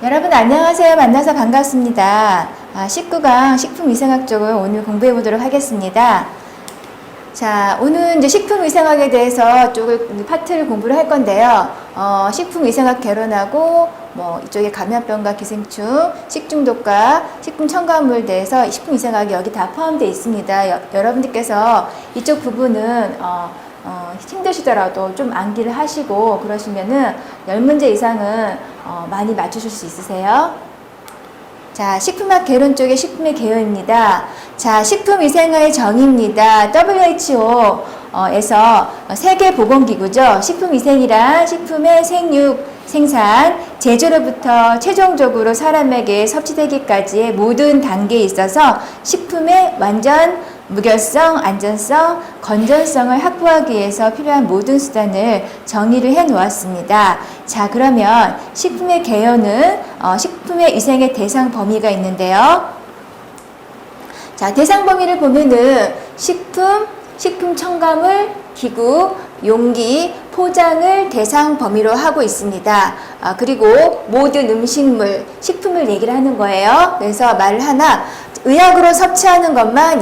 여러분 안녕하세요. 만나서 반갑습니다. 19강 식품위생학 쪽을 오늘 공부해 보도록 하겠습니다. 자, 오늘 이제 식품위생학에 대해서 쪽을 파트를 공부를 할 건데요. 식품위생학 개론하고 이쪽에 감염병과 기생충, 식중독과 식품 첨가물에 대해서 식품위생학이 여기 다 포함되어 있습니다. 여러분들께서 이쪽 부분은 힘드시더라도 좀 암기를 하시고 그러시면은 10문제 이상은 많이 맞추실 수 있으세요. 자, 식품학 개론 쪽의 식품의 개요입니다. 자, 식품위생의 정의입니다. WHO에서 세계보건기구죠. 식품위생이란 식품의 생육, 생산, 제조로부터 최종적으로 사람에게 섭취되기까지의 모든 단계에 있어서 식품의 완전 무결성, 안전성, 건전성을 확보하기 위해서 필요한 모든 수단을 정의를 해 놓았습니다. 자, 그러면 식품의 개요는 식품의 위생의 대상 범위가 있는데요. 자, 대상 범위를 보면은 식품 첨가물, 기구, 용기, 포장을 대상 범위로 하고 있습니다. 그리고 모든 음식물, 식품을 얘기를 하는 거예요. 그래서 말을 하나 의약으로 섭취하는 것만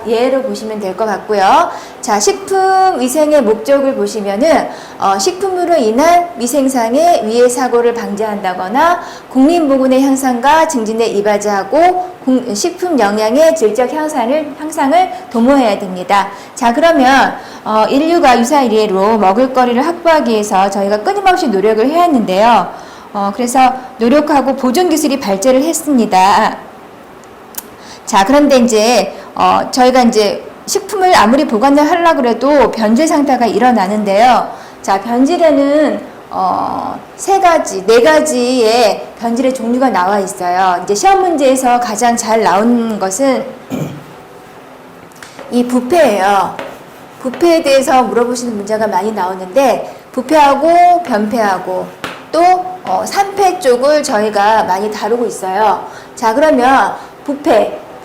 예로 보시면 될 것 같고요. 자, 식품 위생의 목적을 보시면은 식품으로 인한 위생상의 위해 사고를 방지한다거나 국민 보건의 향상과 증진에 이바지하고 식품 영양의 질적 향상을 도모해야 됩니다. 자, 그러면 인류가 유사일 이래로 먹을거리를 확보하기 위해서 저희가 끊임없이 노력을 해왔는데요. 그래서 노력하고 보존 기술이 발전을 했습니다. 자, 그런데 이제 저희가 이제 식품을 아무리 보관을 하려고 해도 변질 상태가 일어나는데요. 자, 변질에는 네 가지의 변질의 종류가 나와 있어요. 이제 시험 문제에서 가장 잘 나온 것은 이 부패예요. 부패에 대해서 물어보시는 문제가 많이 나오는데 부패하고 변패하고 또 산패 쪽을 저희가 많이 다루고 있어요. 자, 그러면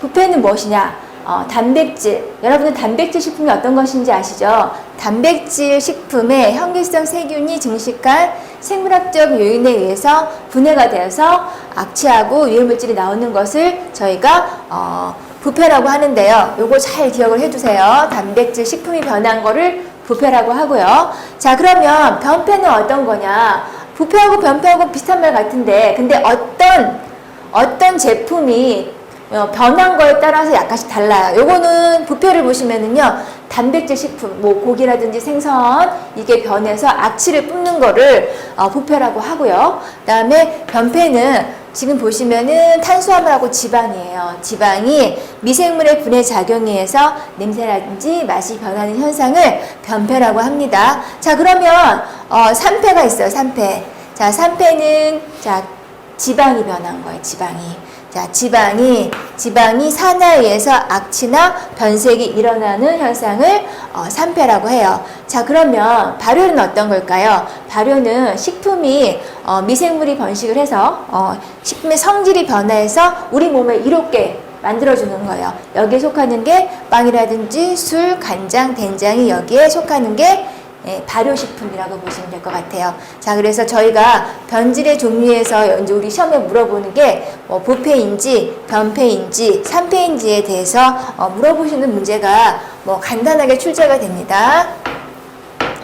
부패는 무엇이냐? 단백질. 여러분은 단백질 식품이 어떤 것인지 아시죠? 단백질 식품의 현기성 세균이 증식한 생물학적 요인에 의해서 분해가 되어서 악취하고 유해물질이 나오는 것을 저희가 부패라고 하는데요. 요거 잘 기억을 해두세요. 단백질 식품이 변한 거를 부패라고 하고요. 자, 그러면 변패는 어떤 거냐? 부패하고 변패하고 비슷한 말 같은데, 근데 어떤 제품이 변한 거에 따라서 약간씩 달라요. 요거는 부패를 보시면은요, 단백질 식품, 고기라든지 생선, 이게 변해서 악취를 뿜는 거를 부패라고 하고요. 그 다음에 변패는 지금 보시면은 탄수화물하고 지방이에요. 지방이 미생물의 분해 작용에 의해서 냄새라든지 맛이 변하는 현상을 변패라고 합니다. 자, 그러면 산패가 있어요. 산패. 자, 산패는 지방이 변한 거예요. 자, 지방이 산화에 의해서 악취나 변색이 일어나는 현상을 산패라고 해요. 자, 그러면 발효는 어떤 걸까요? 발효는 식품이 미생물이 번식을 해서 식품의 성질이 변화해서 우리 몸에 이롭게 만들어주는 거예요. 여기에 속하는 게 빵이라든지 술, 간장, 된장이 여기에 속하는 게 발효식품이라고 보시면 될 것 같아요. 자, 그래서 저희가 변질의 종류에서 이제 우리 시험에 물어보는 게 부패인지, 변패인지, 산패인지에 대해서 물어보시는 문제가 간단하게 출제가 됩니다.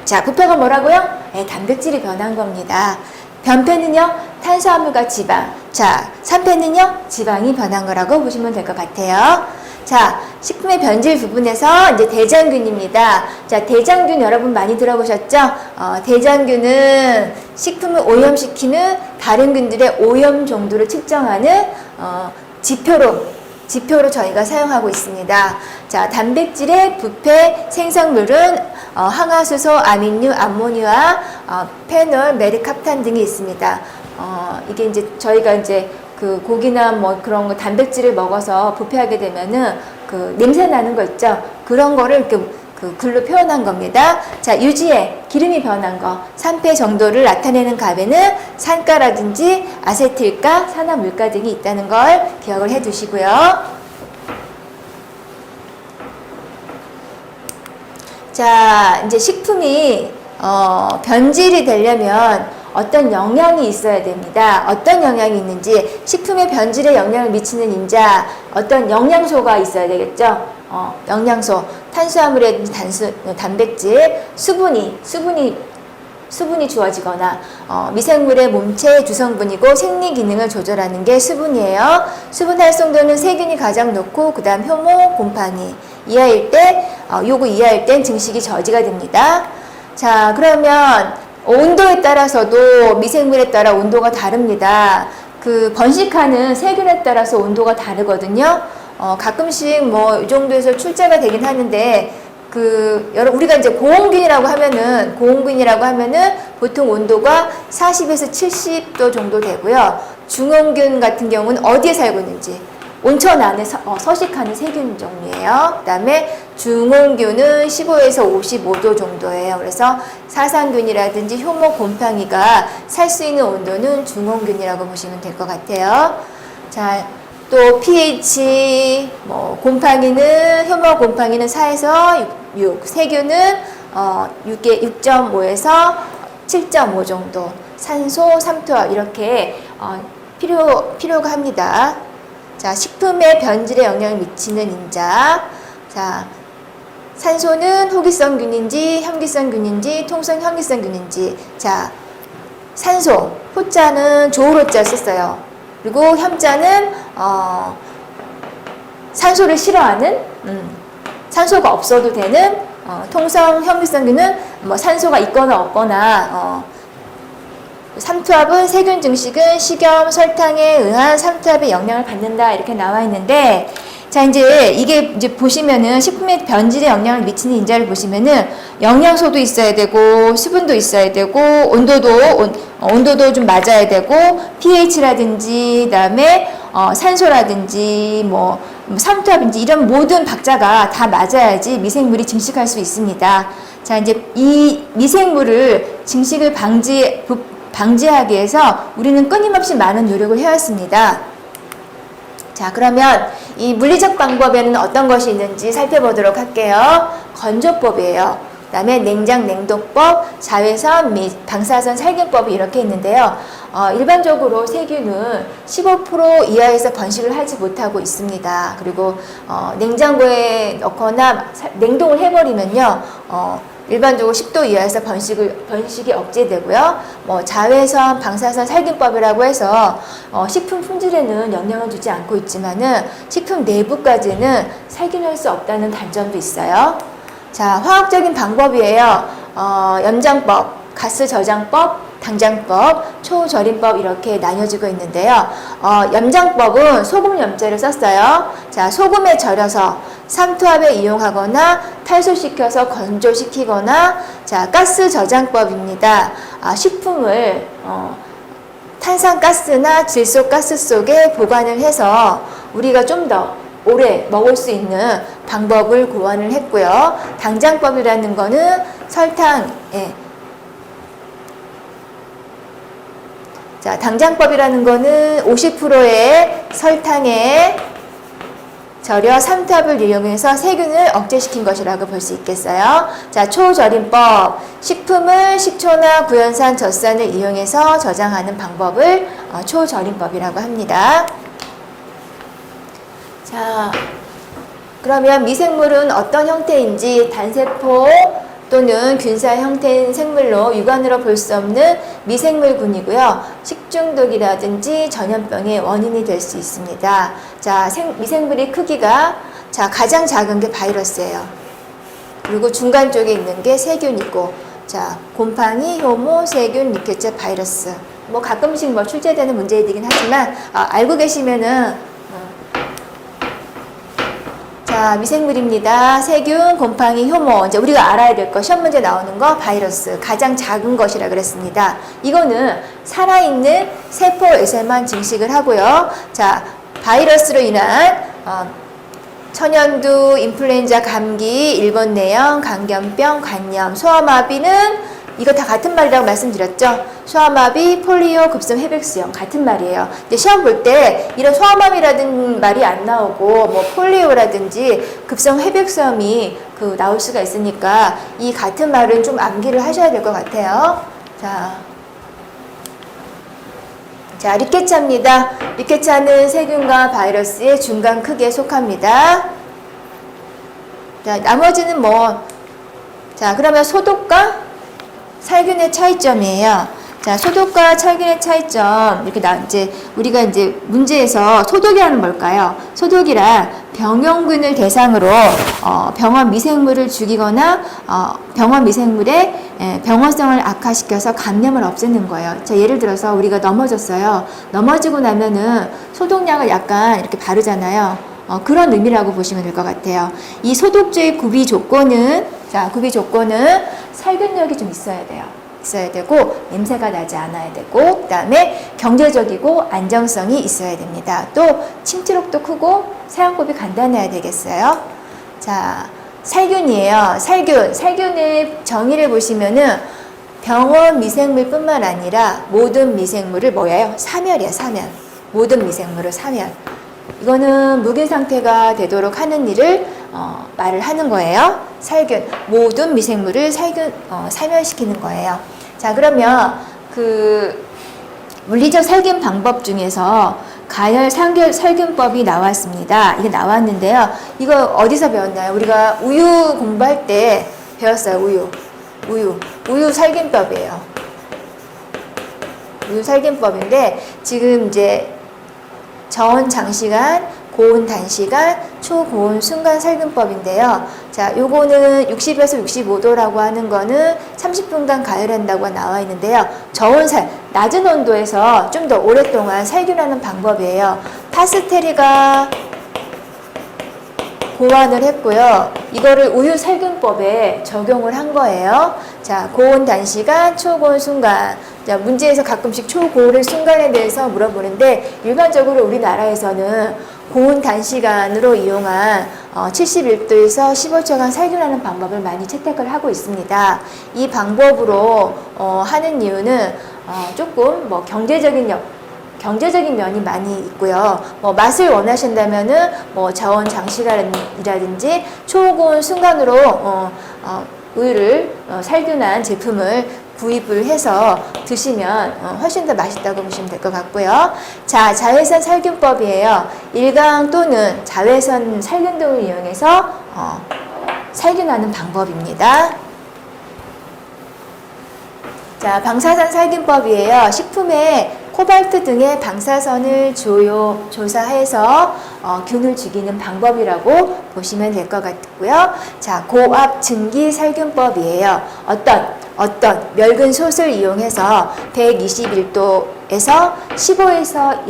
자, 부패가 뭐라고요? 단백질이 변한 겁니다. 변패는요, 탄수화물과 지방. 자, 산패는요, 지방이 변한 거라고 보시면 될 것 같아요. 자, 식품의 변질 부분에서 이제 대장균입니다. 자, 대장균 여러분 많이 들어보셨죠? 대장균은 식품을 오염시키는 다른 균들의 오염 정도를 측정하는 지표로 저희가 사용하고 있습니다. 자, 단백질의 부패 생성물은 항화수소, 아민류, 암모니아, 페놀, 메르캅탄 등이 있습니다. 이게 이제 저희가 이제 그 고기나 그런 거 단백질을 먹어서 부패하게 되면은 그 냄새 나는 거 있죠? 그런 거를 이렇게 그 글로 표현한 겁니다. 자, 유지에 기름이 변한 거, 산패 정도를 나타내는 값에는 산가라든지 아세틸가, 산화물가 등이 있다는 걸 기억을 해 두시고요. 자, 이제 식품이 변질이 되려면 어떤 영양이 있어야 됩니다. 어떤 영양이 있는지, 식품의 변질에 영향을 미치는 인자, 어떤 영양소가 있어야 되겠죠. 영양소, 탄수화물이라든지 단백질, 수분이 주어지거나 미생물의 몸체 주성분이고 생리 기능을 조절하는 게 수분이에요. 수분 활성도는 세균이 가장 높고 그 다음 효모, 곰팡이 이하일 때 요거 이하일 땐 증식이 저지가 됩니다. 자, 그러면 온도에 따라서도 미생물에 따라 온도가 다릅니다. 그 번식하는 세균에 따라서 온도가 다르거든요. 가끔씩 뭐 이 정도에서 출제가 되긴 하는데 우리가 이제 고온균이라고 하면은 보통 온도가 40에서 70도 정도 되고요. 중온균 같은 경우는 어디에 살고 있는지 온천 안에 서식하는 세균 종류예요. 그 다음에 중온균은 15에서 55도 정도예요. 그래서 사상균이라든지 효모, 곰팡이가 살 수 있는 온도는 중온균이라고 보시면 될 것 같아요. 자, 또 pH, 효모 곰팡이는 4에서 6, 세균은 6.5에서 7.5 정도, 산소, 삼투압 이렇게 필요가 합니다. 자, 식품의 변질에 영향을 미치는 인자. 자, 산소는 호기성균인지 현기성균인지 통성 현기성균인지. 자, 산소, 호자는 조호로자 썼어요. 그리고 현자는 산소를 싫어하는 산소가 없어도 되는 통성 현기성균은 뭐 산소가 있거나 없거나 삼투압은 세균 증식은 식염, 설탕에 의한 삼투압의 영향을 받는다 이렇게 나와 있는데, 자, 이게 보시면은 식품의 변질에 영향을 미치는 인자를 보시면은 영양소도 있어야 되고 수분도 있어야 되고 온도도 좀 맞아야 되고 pH라든지 그다음에 산소라든지 삼투압인지 이런 모든 박자가 다 맞아야지 미생물이 증식할 수 있습니다. 자, 이제 이 미생물을 증식을 방지하기 위해서 우리는 끊임없이 많은 노력을 해왔습니다. 자, 그러면 이 물리적 방법에는 어떤 것이 있는지 살펴보도록 할게요. 건조법이에요. 그 다음에 냉장, 냉동법, 자외선 및 방사선 살균법이 이렇게 있는데요. 일반적으로 세균은 15% 이하에서 번식을 하지 못하고 있습니다. 그리고 냉장고에 넣거나 냉동을 해버리면요. 일반적으로 10도 이하에서 번식이 억제되고요. 자외선, 방사선 살균법이라고 해서 식품 품질에는 영향을 주지 않고 있지만은 식품 내부까지는 살균할 수 없다는 단점도 있어요. 자, 화학적인 방법이에요. 염장법, 가스 저장법, 당장법, 초절임법 이렇게 나뉘어지고 있는데요. 염장법은 소금 염제를 썼어요. 자, 소금에 절여서 삼투압에 이용하거나 탈소시켜서 건조시키거나, 자, 가스 저장법입니다. 식품을 탄산가스나 질소가스 속에 보관을 해서 우리가 좀 더 오래 먹을 수 있는 방법을 고안을 했고요. 당장법이라는 거는 설탕에, 자, 당장법이라는 거는 50%의 설탕에 절여 삼투압을 이용해서 세균을 억제시킨 것이라고 볼 수 있겠어요. 자, 초절임법, 식품을 식초나 구연산, 젖산을 이용해서 저장하는 방법을 초절임법이라고 합니다. 자, 그러면 미생물은 어떤 형태인지 단세포 또는 균사 형태인 생물로 육안으로 볼 수 없는 미생물군이고요. 식중독이라든지 전염병의 원인이 될 수 있습니다. 자, 미생물의 크기가 가장 작은 게 바이러스예요. 그리고 중간 쪽에 있는 게 세균이고, 자, 곰팡이, 효모, 세균, 리케체, 바이러스. 가끔씩 출제되는 문제이긴 하지만 알고 계시면은 자, 미생물입니다. 세균, 곰팡이, 효모. 이제 우리가 알아야 될 거, 시험 문제 나오는 거, 바이러스. 가장 작은 것이라 그랬습니다. 이거는 살아있는 세포에서만 증식을 하고요. 자, 바이러스로 인한 천연두, 인플루엔자, 감기, 일본내염, 감염병, 간염, 소아마비는 이거 다 같은 말이라고 말씀드렸죠. 소아마비, 폴리오, 급성 회백수염 같은 말이에요. 이제 시험 볼 때 이런 소아마비라는 말이 안 나오고 폴리오라든지 급성 회백수염이 나올 수가 있으니까 이 같은 말은 좀 암기를 하셔야 될 것 같아요. 자, 자, 리케차입니다. 리케차는 세균과 바이러스의 중간 크기에 속합니다. 자, 나머지는 뭐, 자, 그러면 소독과 살균의 차이점이에요. 자, 소독과 살균의 차이점. 이렇게 우리가 이제 문제에서 소독이라는 뭘까요? 소독이란 병용균을 대상으로 병원 미생물을 죽이거나 병원 미생물의 병원성을 악화시켜서 감염을 없애는 거예요. 자, 예를 들어서 우리가 넘어졌어요. 넘어지고 나면은 소독약을 약간 이렇게 바르잖아요. 그런 의미라고 보시면 될 것 같아요. 이 소독제의 구비 조건은, 자, 구비 조건은 살균력이 좀 있어야 돼요. 있어야 되고, 냄새가 나지 않아야 되고, 그 다음에 경제적이고 안정성이 있어야 됩니다. 또 침투력도 크고 사용법이 간단해야 되겠어요. 자, 살균이에요. 살균의 정의를 보시면은 병원 미생물뿐만 아니라 모든 미생물을 뭐예요? 사멸이에요. 사멸. 모든 미생물을 사멸. 이거는 무균 상태가 되도록 하는 일을 말을 하는 거예요. 살균. 모든 미생물을 사멸시키는 거예요. 자, 그러면 그 물리적 살균 방법 중에서 가열 살균법이 나왔습니다. 이게 나왔는데요. 이거 어디서 배웠나요? 우리가 우유 공부할 때 배웠어요. 우유 살균법이에요. 우유 살균법인데 지금 이제 저온 장시간, 고온 단시간, 초고온 순간 살균법인데요. 자, 요거는 60에서 65도라고 하는 거는 30분간 가열한다고 나와 있는데요. 낮은 온도에서 좀 더 오랫동안 살균하는 방법이에요. 파스테리가 고안을 했고요. 이거를 우유 살균법에 적용을 한 거예요. 자, 고온 단시간, 초고온 순간. 자, 문제에서 가끔씩 초고온 순간에 대해서 물어보는데 일반적으로 우리나라에서는 고온 단시간으로 이용한 71도에서 15초간 살균하는 방법을 많이 채택을 하고 있습니다. 이 방법으로 하는 이유는 조금 뭐 경제적인 면이 많이 있고요. 뭐 맛을 원하신다면은 뭐 저온 장시간이라든지 초고온 순간으로 우유를 살균한 제품을 구입을 해서 드시면 훨씬 더 맛있다고 보시면 될 것 같고요. 자, 자외선 살균법이에요. 일광 또는 자외선 살균 등을 이용해서 살균하는 방법입니다. 자, 방사선 살균법이에요. 식품에 코발트 등의 방사선을 조사해서 균을 죽이는 방법이라고 보시면 될 것 같고요. 자, 고압 증기 살균법이에요. 어떤 멸근 솥을 이용해서 121도에서 15에서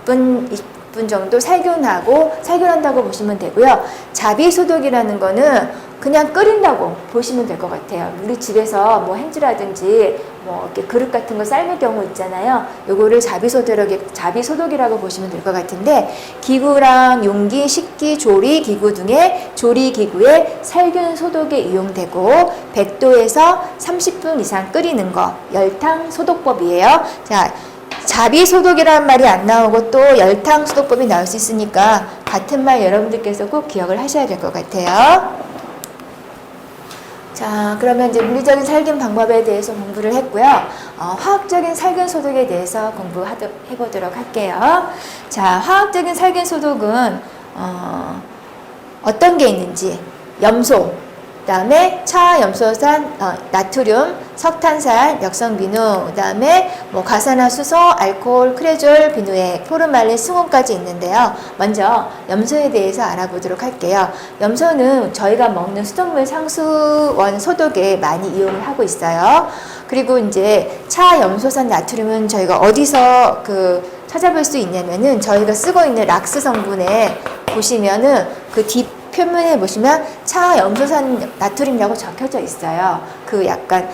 20분 정도 살균한다고 보시면 되고요. 자비소독이라는 거는 그냥 끓인다고 보시면 될 것 같아요. 우리 집에서 뭐 행주라든지 뭐 이렇게 그릇 같은 거 삶을 경우 있잖아요. 요거를 자비소독이라고 보시면 될 것 같은데, 기구랑 용기, 식기, 조리 기구 등의 조리 기구에 살균 소독에 이용되고 100도에서 30분 이상 끓이는 거 열탕 소독법이에요. 자, 자비소독이라는 말이 안 나오고 또 열탕 소독법이 나올 수 있으니까 같은 말 여러분들께서 꼭 기억을 하셔야 될 것 같아요. 자, 그러면 이제 물리적인 살균 방법에 대해서 공부를 했고요. 화학적인 살균 소독에 대해서 해보도록 할게요. 자, 화학적인 살균 소독은 어떤 게 있는지, 염소, 그 다음에 차염소산, 나트륨, 석탄산, 역성비누, 그 다음에 뭐 가산화수소, 알코올, 크레졸, 비누액, 포르말린, 승온까지 있는데요. 먼저 염소에 대해서 알아보도록 할게요. 염소는 저희가 먹는 수돗물 상수원 소독에 많이 이용을 하고 있어요. 그리고 이제 차염소산 나트륨은 저희가 어디서 찾아볼 수 있냐면은 저희가 쓰고 있는 락스 성분에 보시면은 그 표면에 보시면 차염소산 나트륨이라고 적혀져 있어요. 그 약간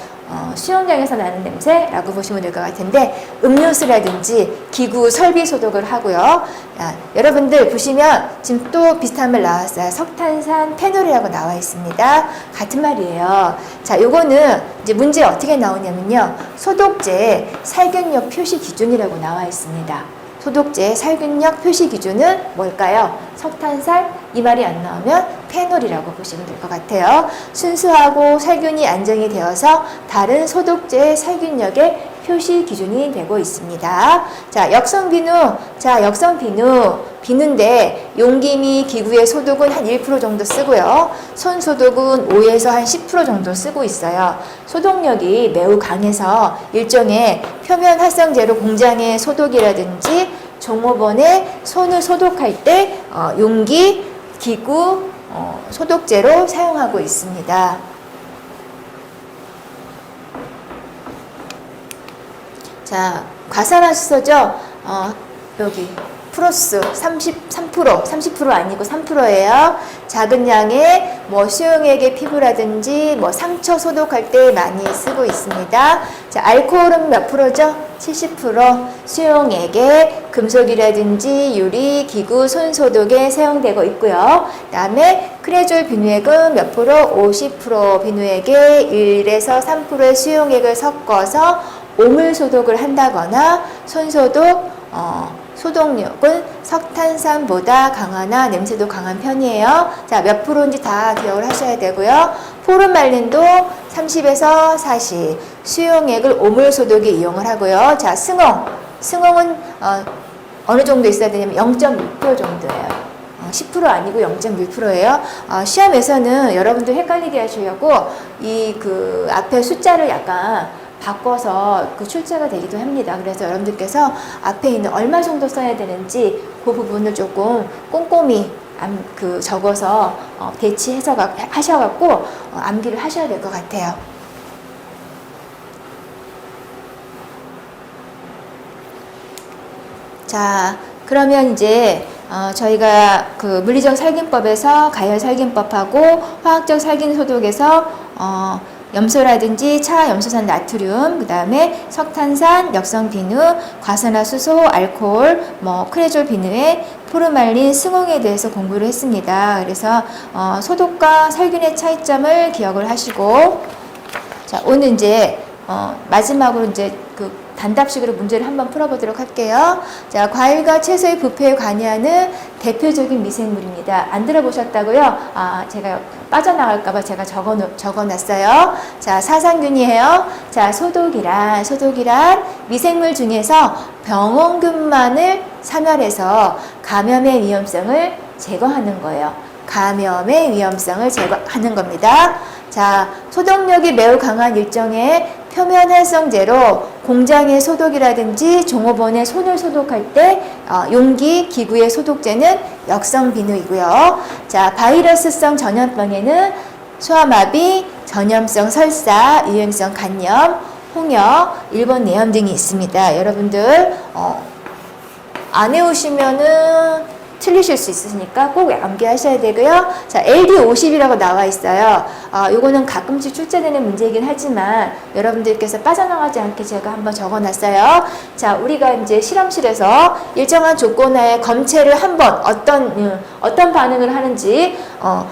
수영장에서 나는 냄새라고 보시면 될 것 같은데, 음료수라든지 기구 설비 소독을 하고요. 여러분들 보시면 지금 또 비슷한 말 나왔어요. 석탄산 페놀이라고 나와 있습니다. 같은 말이에요. 자, 요거는 이제 문제 어떻게 나오냐면요. 소독제 살균력 표시 기준이라고 나와 있습니다. 소독제 살균력 표시 기준은 뭘까요? 석탄산, 이 말이 안 나오면 페놀이라고 보시면 될 것 같아요. 순수하고 살균이 안정이 되어서 다른 소독제의 살균력에 표시 기준이 되고 있습니다. 자, 역성 비누. 자, 역성 비누인데 용기 및 기구의 소독은 한 1% 정도 쓰고요. 손 소독은 5에서 한 10% 정도 쓰고 있어요. 소독력이 매우 강해서 일종의 표면 활성제로 공장의 소독이라든지 종업원의 손을 소독할 때 용기, 기구, 소독제로 사용하고 있습니다. 자, 과산화수소죠. 여기 프로스 30% 아니고 3%예요. 작은 양의 수용액의 피부라든지 상처 소독할 때 많이 쓰고 있습니다. 자, 알코올은 몇 프로죠? 70%. 수용액에 금속이라든지 유리, 기구, 손 소독에 사용되고 있고요. 그다음에 크레졸 비누액은 몇 프로? 50% 비누액에 1에서 3%의 수용액을 섞어서 오물 소독을 한다거나 손 소독, 소독력은 석탄산보다 강하나 냄새도 강한 편이에요. 자, 몇 프로인지 다 기억을 하셔야 되고요. 포르말린도 30에서 40. 수용액을 오물 시소독에 이용을 하고요. 자, 승홍은 어느 정도 있어야 되냐면 0.6% 정도예요. 10% 아니고 0.1%예요. 시험에서는 여러분들 헷갈리게 하시려고 그 앞에 숫자를 약간 바꿔서 그 출제가 되기도 합니다. 그래서 여러분들께서 앞에 있는 얼마 정도 써야 되는지 그 부분을 조금 꼼꼼히 적어서 대치해서 하셔갖고 암기를 하셔야 될 것 같아요. 자, 그러면 이제 저희가 그 물리적 살균법에서 가열 살균법하고 화학적 살균 소독에서 염소라든지 차, 염소산 나트륨, 그 다음에 석탄산, 역성 비누, 과산화수소, 알코올, 크레졸 비누에 포르말린, 승홍에 대해서 공부를 했습니다. 그래서 소독과 살균의 차이점을 기억을 하시고, 자, 오늘 이제 마지막으로 이제 그 단답식으로 문제를 한번 풀어보도록 할게요. 자, 과일과 채소의 부패에 관여하는 대표적인 미생물입니다. 안 들어보셨다고요? 제가 빠져나갈까봐 제가 적어놨어요. 자, 사상균이에요. 자, 소독이란 미생물 중에서 병원균만을 사멸해서 감염의 위험성을 제거하는 거예요. 감염의 위험성을 제거하는 겁니다. 자, 소독력이 매우 강한 일종의 표면 활성제로 공장의 소독이라든지 종업원의 손을 소독할 때 용기, 기구의 소독제는 역성 비누이고요. 자, 바이러스성 전염병에는 소아마비, 전염성 설사, 유행성 간염, 홍역, 일본 내염 등이 있습니다. 여러분들 안 외우시면은 틀리실 수 있으니까 꼭 암기하셔야 되고요. 자, LD50이라고 나와 있어요. 요거는 가끔씩 출제되는 문제이긴 하지만 여러분들께서 빠져나가지 않게 제가 한번 적어놨어요. 자, 우리가 이제 실험실에서 일정한 조건하에 검체를 한번 어떤 반응을 하는지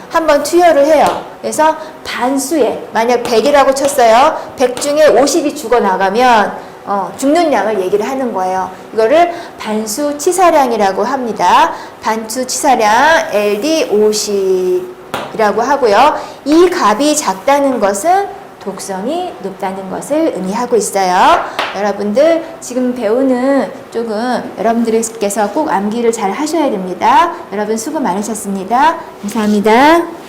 한번 투여를 해요. 그래서 반수에 만약 100이라고 쳤어요. 100 중에 50이 죽어나가면 죽는 양을 얘기를 하는 거예요. 이거를 반수 치사량이라고 합니다. 반수 치사량 LD50이라고 하고요. 이 값이 작다는 것은 독성이 높다는 것을 의미하고 있어요. 여러분들 지금 배우는 쪽은 여러분들께서 꼭 암기를 잘 하셔야 됩니다. 여러분 수고 많으셨습니다. 감사합니다.